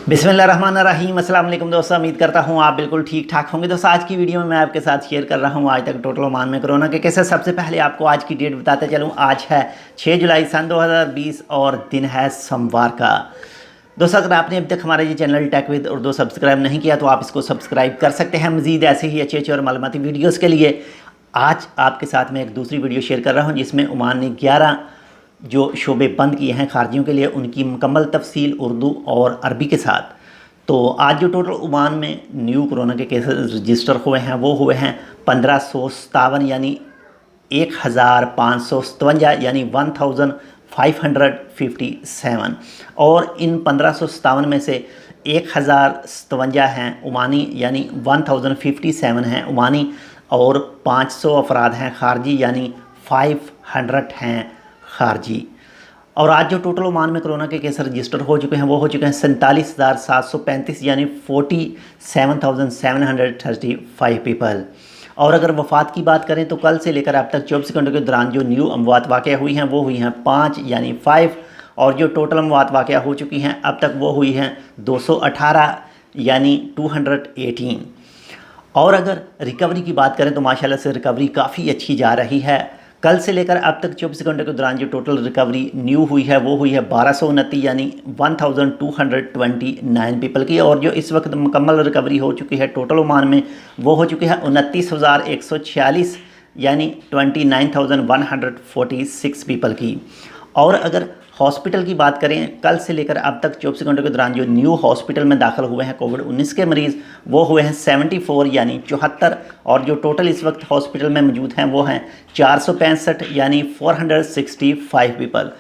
बिस्मिल्लाहिर्रहमानिर्रहीम। अस्सलाम वालेकुम दोस्तों, उम्मीद करता हूँ आप बिल्कुल ठीक ठाक होंगे। दोस्तों आज की वीडियो में मैं आपके साथ शेयर कर रहा हूँ आज तक टोटल ओमान में कोरोना के केसेस। सबसे पहले आपको आज की डेट बताते चलूँ। आज है 6 जुलाई सन 2020 और दिन है सोमवार का। दोस्तों अगर आपने अभी तक हमारा ये channel tech with Urdu subscribe नहीं किया तो आप इसको सब्सक्राइब कर सकते हैं। मज़ीद ऐसे ही अच्छे और मालूमाती वीडियोज़ के लिए आज आपके साथ मैं एक दूसरी वीडियो शेयर कर रहा हूँ जिसमें ओमान ने 11 जो शोबे बंद किए हैं खारजियों के लिए, उनकी मुकम्मल तफसील उर्दू और अरबी के साथ। तो आज जो टोटल ओमान में न्यू कोरोना के केसेस रजिस्टर हुए हैं वो हुए हैं 1557 यानी 1557 यानी 1557। और इन 1557 में से 1057 हैं ओमानी यानी 1057 हैं ओमानी, और 500 अफराद हैं खारजी यानी 500 हैं खारजी। और आज जो टोटल ओमान में कोरोना के केस रजिस्टर हो चुके हैं वो हो चुके हैं 47,735 यानी 47,735 पीपल। और अगर वफ़ात की बात करें तो कल से लेकर अब तक 24 घंटों के दौरान जो न्यू अमवात वाक़या हुई हैं वो हुई हैं 5 यानी 5। और जो टोटल अमवात वाक़या हो चुकी हैं अब तक वो हुई हैं 218 यानी 218। और अगर रिकवरी की बात करें तो माशाल्लाह से रिकवरी काफ़ी अच्छी जा रही है। कल से लेकर अब तक 24 घंटे के दौरान जो टोटल रिकवरी न्यू हुई है वो हुई है 1229 यानी 1229 पीपल की। और जो इस वक्त मुकम्मल रिकवरी हो चुकी है टोटल ओमान में वो हो चुकी है 29,146 यानी 29,146 पीपल की। और अगर हॉस्पिटल की बात करें कल से लेकर अब तक 24 घंटों के दौरान जो न्यू हॉस्पिटल में दाखिल हुए हैं कोविड-19 के मरीज़ वो हुए हैं 74 यानी 74। और जो टोटल इस वक्त हॉस्पिटल में मौजूद हैं वो हैं 465 यानी 465 पीपल।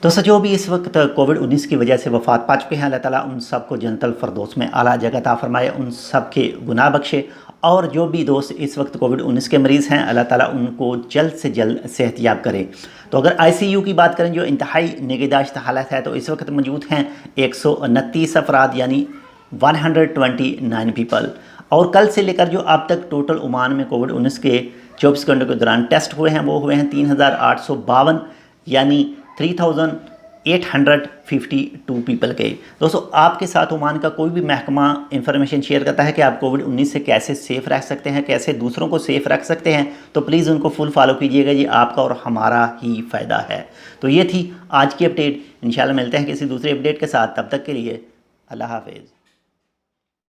दोस्तों जो भी इस वक्त कोविड-19 की वजह से वफ़ात पा चुके हैं अल्लाह ताला उन सबको जन्नतुल फ़िरदौस में आला जगह अता फ़रमाए, उन सब के गुनाह बख्शे। और जो भी दोस्त इस वक्त कोविड-19 के मरीज़ हैं अल्लाह ताला उनको जल्द से जल्द सेहतयाब करे। तो अगर ICU की बात करें जो इंतहाई निगहदाश्त हालत है तो इस वक्त मौजूद हैं 129 अफराद यानी 129 पीपल। और कल से लेकर जो अब तक टोटल ओमान में कोविड-19 के 24 घंटों के दौरान टेस्ट हुए हैं वो हुए हैं 3,852 यानी 3,852 पीपल के। दोस्तों आपके साथ ओमान का कोई भी महकमा इंफॉर्मेशन शेयर करता है कि आप कोविड-19 से कैसे सेफ़ रह सकते हैं, कैसे दूसरों को सेफ़ रख सकते हैं, तो प्लीज़ उनको फुल फॉलो कीजिएगा। ये आपका और हमारा ही फ़ायदा है। तो ये थी आज की अपडेट। इंशाल्लाह मिलते हैं किसी दूसरे अपडेट के साथ, तब तक के लिए अल्लाह हाफ़िज़।